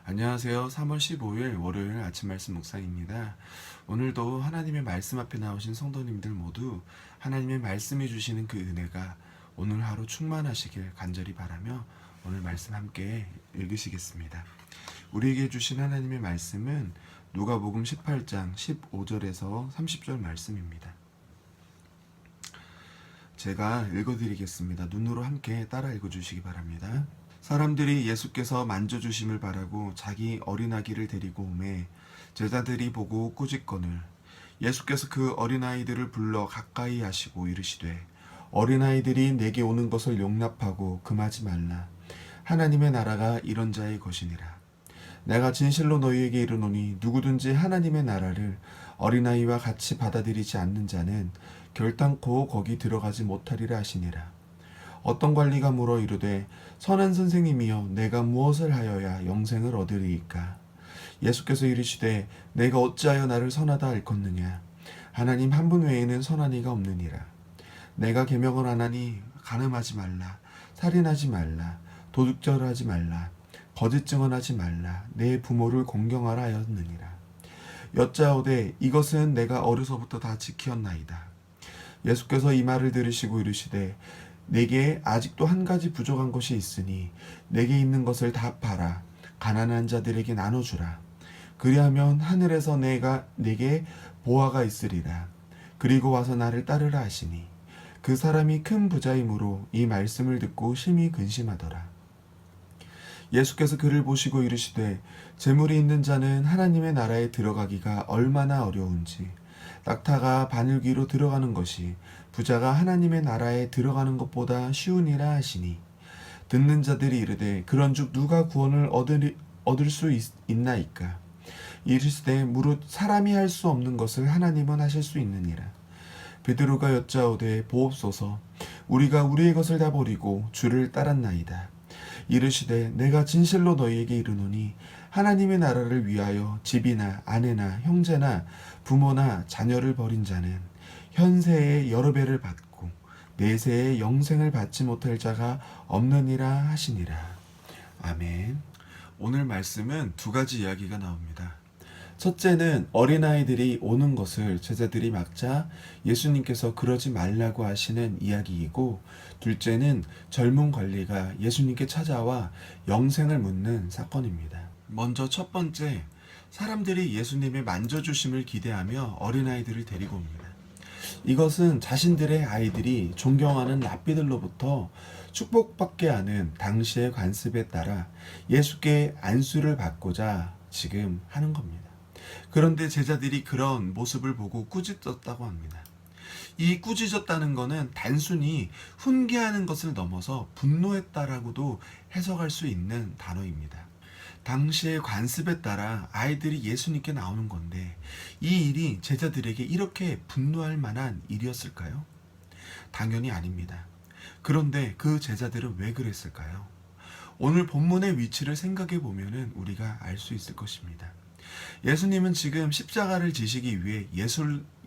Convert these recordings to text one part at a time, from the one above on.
안녕하세요. 3월 15일 월요일 아침 말씀 묵상입니다. 오늘도 하나님의 말씀 앞에 나오신 성도님들 모두 하나님의 말씀이 주시는 그 은혜가 오늘 하루 충만하시길 간절히 바라며 오늘 말씀 함께 읽으시겠습니다. 우리에게 주신 하나님의 말씀은 누가복음 18장 15절에서 30절 말씀입니다. 제가 읽어드리겠습니다. 눈으로 함께 따라 읽어주시기 바랍니다. 사람들이 예수께서 만져주심을 바라고 자기 어린아기를 데리고 오매 제자들이 보고 꾸짖거늘 예수께서 그 어린아이들을 불러 가까이 하시고 이르시되 어린아이들이 내게 오는 것을 용납하고 금하지 말라. 하나님의 나라가 이런 자의 것이니라. 내가 진실로 너희에게 이르노니 누구든지 하나님의 나라를 어린아이와 같이 받아들이지 않는 자는 결단코 거기 들어가지 못하리라 하시니라. 어떤 관리가 물어 이르되 선한 선생님이여 내가 무엇을 하여야 영생을 얻으리이까. 예수께서 이르시되 내가 어찌하여 나를 선하다 일컫느냐. 하나님 한 분 외에는 선한 이가 없느니라. 내가 계명을 하나니 간음하지 말라, 살인하지 말라, 도둑질하지 말라, 거짓 증언하지 말라, 내 부모를 공경하라 하였느니라. 여짜오되 이것은 내가 어려서부터 다 지키었나이다. 예수께서 이 말을 들으시고 이르시되 내게 아직도 한 가지 부족한 것이 있으니 내게 있는 것을 다 팔아 가난한 자들에게 나눠주라. 그리하면 하늘에서 내게 보화가 있으리라. 그리고 와서 나를 따르라 하시니 그 사람이 큰 부자이므로 이 말씀을 듣고 심히 근심하더라. 예수께서 그를 보시고 이르시되 재물이 있는 자는 하나님의 나라에 들어가기가 얼마나 어려운지 낙타가 바늘귀로 들어가는 것이 부자가 하나님의 나라에 들어가는 것보다 쉬우니라 하시니 듣는 자들이 이르되 그런즉 누가 구원을 얻을 수 있나이까. 이르시되 무릇 사람이 할 수 없는 것을 하나님은 하실 수 있느니라. 베드로가 여짜오되 보옵소서 우리가 우리의 것을 다 버리고 주를 따랐나이다. 이르시되 내가 진실로 너희에게 이르노니 하나님의 나라를 위하여 집이나 아내나 형제나 부모나 자녀를 버린 자는 현세에 여러 배를 받고 내세에 영생을 받지 못할 자가 없느니라 하시니라. 아멘. 오늘 말씀은 두 가지 이야기가 나옵니다. 첫째는 어린아이들이 오는 것을 제자들이 막자 예수님께서 그러지 말라고 하시는 이야기이고, 둘째는 젊은 관리가 예수님께 찾아와 영생을 묻는 사건입니다. 먼저 첫 번째, 사람들이 예수님의 만져주심을 기대하며 어린아이들을 데리고 옵니다. 이것은 자신들의 아이들이 존경하는 랍비들로부터 축복받게 하는 당시의 관습에 따라 예수께 안수를 받고자 지금 하는 겁니다. 그런데 제자들이 그런 모습을 보고 꾸짖었다고 합니다. 이 꾸짖었다는 것은 단순히 훈계하는 것을 넘어서 분노했다라고도 해석할 수 있는 단어입니다. 당시의 관습에 따라 아이들이 예수님께 나오는 건데 이 일이 제자들에게 이렇게 분노할 만한 일이었을까요? 당연히 아닙니다. 그런데 그 제자들은 왜 그랬을까요? 오늘 본문의 위치를 생각해 보면 우리가 알 수 있을 것입니다. 예수님은 지금 십자가를 지시기 위해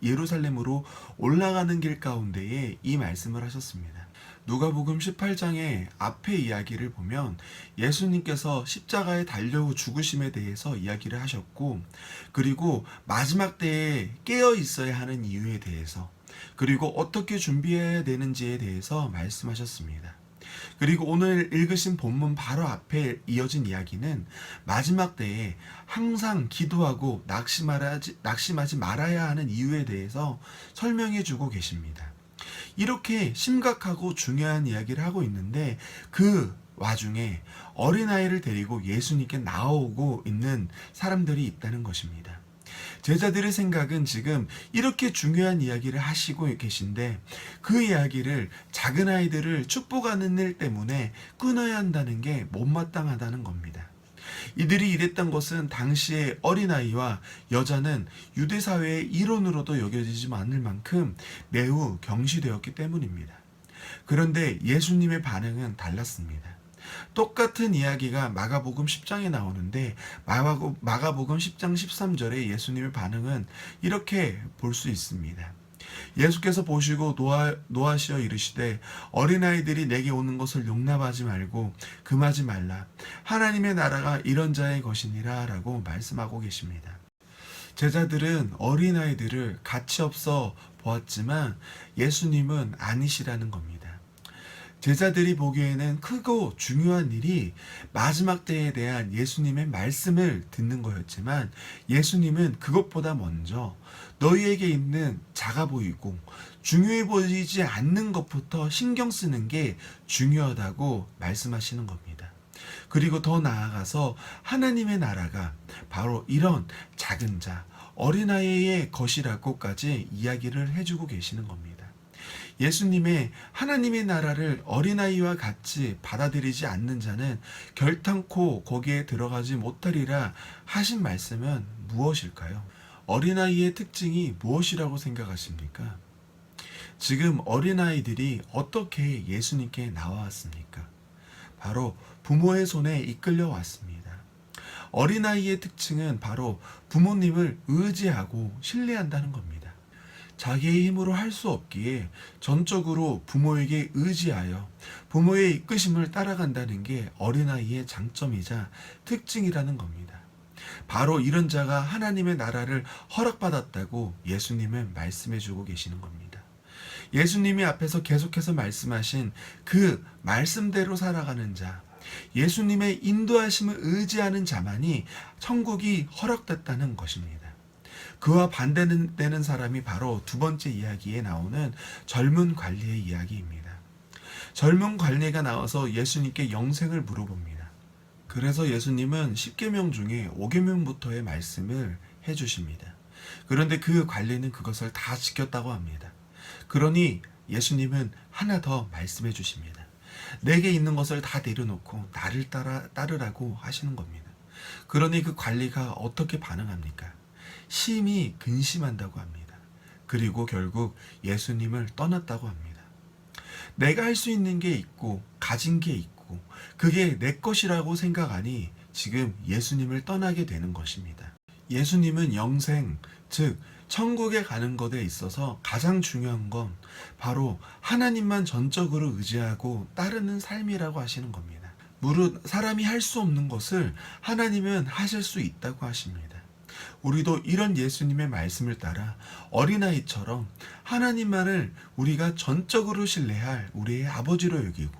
예루살렘으로 올라가는 길 가운데에 이 말씀을 하셨습니다. 누가복음 18장의 앞에 이야기를 보면 예수님께서 십자가에 달려 죽으심에 대해서 이야기를 하셨고, 그리고 마지막 때에 깨어 있어야 하는 이유에 대해서, 그리고 어떻게 준비해야 되는지에 대해서 말씀하셨습니다. 그리고 오늘 읽으신 본문 바로 앞에 이어진 이야기는 마지막 때에 항상 기도하고 낙심하지 말아야 하는 이유에 대해서 설명해 주고 계십니다. 이렇게 심각하고 중요한 이야기를 하고 있는데 그 와중에 어린아이를 데리고 예수님께 나오고 있는 사람들이 있다는 것입니다. 제자들의 생각은 지금 이렇게 중요한 이야기를 하시고 계신데 그 이야기를 작은 아이들을 축복하는 일 때문에 끊어야 한다는 게 못마땅하다는 겁니다. 이들이 이랬던 것은 당시의 어린아이와 여자는 유대사회의 일원으로도 여겨지지 않을 만큼 매우 경시되었기 때문입니다. 그런데 예수님의 반응은 달랐습니다. 똑같은 이야기가 마가복음 10장에 나오는데 마가복음 10장 13절에 예수님의 반응은 이렇게 볼 수 있습니다. 예수께서 보시고 노하시어 이르시되 어린아이들이 내게 오는 것을 용납하지 말고 금하지 말라. 하나님의 나라가 이런 자의 것이니라 라고 말씀하고 계십니다. 제자들은 어린아이들을 가치없어 보았지만 예수님은 아니시라는 겁니다. 제자들이 보기에는 크고 중요한 일이 마지막 때에 대한 예수님의 말씀을 듣는 거였지만 예수님은 그것보다 먼저 너희에게 있는 작아 보이고 중요해 보이지 않는 것부터 신경 쓰는 게 중요하다고 말씀하시는 겁니다. 그리고 더 나아가서 하나님의 나라가 바로 이런 작은 자, 어린아이의 것이라고까지 이야기를 해주고 계시는 겁니다. 예수님의 하나님의 나라를 어린아이와 같이 받아들이지 않는 자는 결탄코 거기에 들어가지 못하리라 하신 말씀은 무엇일까요? 어린아이의 특징이 무엇이라고 생각하십니까? 지금 어린아이들이 어떻게 예수님께 나와왔습니까? 바로 부모의 손에 이끌려 왔습니다. 어린아이의 특징은 바로 부모님을 의지하고 신뢰한다는 겁니다. 자기의 힘으로 할 수 없기에 전적으로 부모에게 의지하여 부모의 이끄심을 따라간다는 게 어린아이의 장점이자 특징이라는 겁니다. 바로 이런 자가 하나님의 나라를 허락받았다고 예수님은 말씀해 주고 계시는 겁니다. 예수님이 앞에서 계속해서 말씀하신 그 말씀대로 살아가는 자, 예수님의 인도하심을 의지하는 자만이 천국이 허락됐다는 것입니다. 그와 반대되는 사람이 바로 두 번째 이야기에 나오는 젊은 관리의 이야기입니다. 젊은 관리가 나와서 예수님께 영생을 물어봅니다. 그래서 예수님은 10계명 중에 5계명부터의 말씀을 해주십니다. 그런데 그 관리는 그것을 다 지켰다고 합니다. 그러니 예수님은 하나 더 말씀해 주십니다. 내게 있는 것을 다 내려놓고 나를 따르라고 하시는 겁니다. 그러니 그 관리가 어떻게 반응합니까? 심히 근심한다고 합니다. 그리고 결국 예수님을 떠났다고 합니다. 내가 할 수 있는 게 있고 가진 게 있고 그게 내 것이라고 생각하니 지금 예수님을 떠나게 되는 것입니다. 예수님은 영생, 즉 천국에 가는 것에 있어서 가장 중요한 건 바로 하나님만 전적으로 의지하고 따르는 삶이라고 하시는 겁니다. 무릇 사람이 할 수 없는 것을 하나님은 하실 수 있다고 하십니다. 우리도 이런 예수님의 말씀을 따라 어린아이처럼 하나님만을 우리가 전적으로 신뢰할 우리의 아버지로 여기고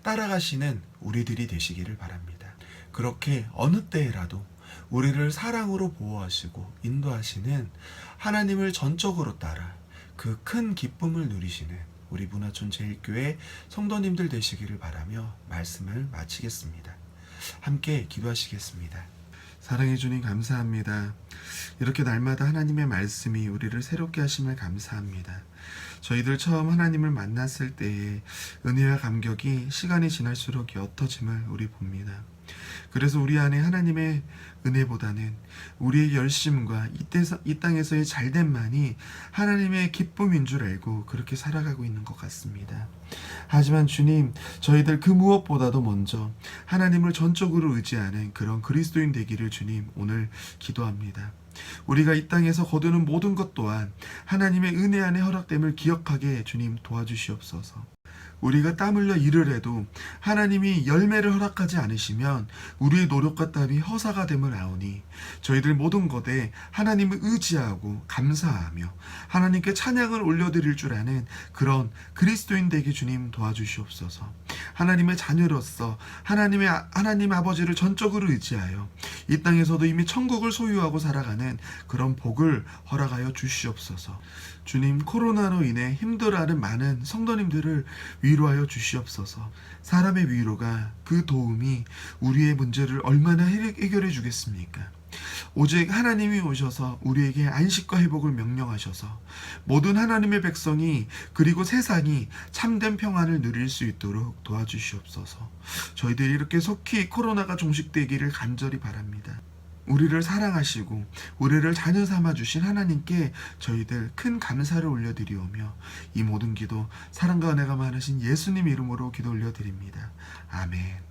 따라가시는 우리들이 되시기를 바랍니다. 그렇게 어느 때라도 우리를 사랑으로 보호하시고 인도하시는 하나님을 전적으로 따라 그 큰 기쁨을 누리시는 우리 문화촌 제일교회 성도님들 되시기를 바라며 말씀을 마치겠습니다. 함께 기도하시겠습니다. 사랑해 주님 감사합니다. 이렇게 날마다 하나님의 말씀이 우리를 새롭게 하심을 감사합니다. 저희들 처음 하나님을 만났을 때의 은혜와 감격이 시간이 지날수록 옅어짐을 우리 봅니다. 그래서 우리 안에 하나님의 은혜보다는 우리의 열심과 이 땅에서의 잘됨만이 하나님의 기쁨인 줄 알고 그렇게 살아가고 있는 것 같습니다. 하지만 주님, 저희들 그 무엇보다도 먼저 하나님을 전적으로 의지하는 그런 그리스도인 되기를 주님 오늘 기도합니다. 우리가 이 땅에서 거두는 모든 것 또한 하나님의 은혜 안에 허락됨을 기억하게 주님 도와주시옵소서. 우리가 땀 흘려 일을 해도 하나님이 열매를 허락하지 않으시면 우리의 노력과 땀이 허사가 됨을 아오니 저희들 모든 것에 하나님을 의지하고 감사하며 하나님께 찬양을 올려드릴 줄 아는 그런 그리스도인 되게 주님 도와주시옵소서. 하나님의 자녀로서 하나님 아버지를 전적으로 의지하여 이 땅에서도 이미 천국을 소유하고 살아가는 그런 복을 허락하여 주시옵소서. 주님, 코로나로 인해 힘들어하는 많은 성도님들을 위로하여 주시옵소서. 사람의 위로가 그 도움이 우리의 문제를 얼마나 해결해 주겠습니까? 오직 하나님이 오셔서 우리에게 안식과 회복을 명령하셔서 모든 하나님의 백성이 그리고 세상이 참된 평안을 누릴 수 있도록 도와주시옵소서. 저희들이 이렇게 속히 코로나가 종식되기를 간절히 바랍니다. 우리를 사랑하시고 우리를 자녀 삼아 주신 하나님께 저희들 큰 감사를 올려드리오며 이 모든 기도 사랑과 은혜가 많으신 예수님 이름으로 기도 올려드립니다. 아멘.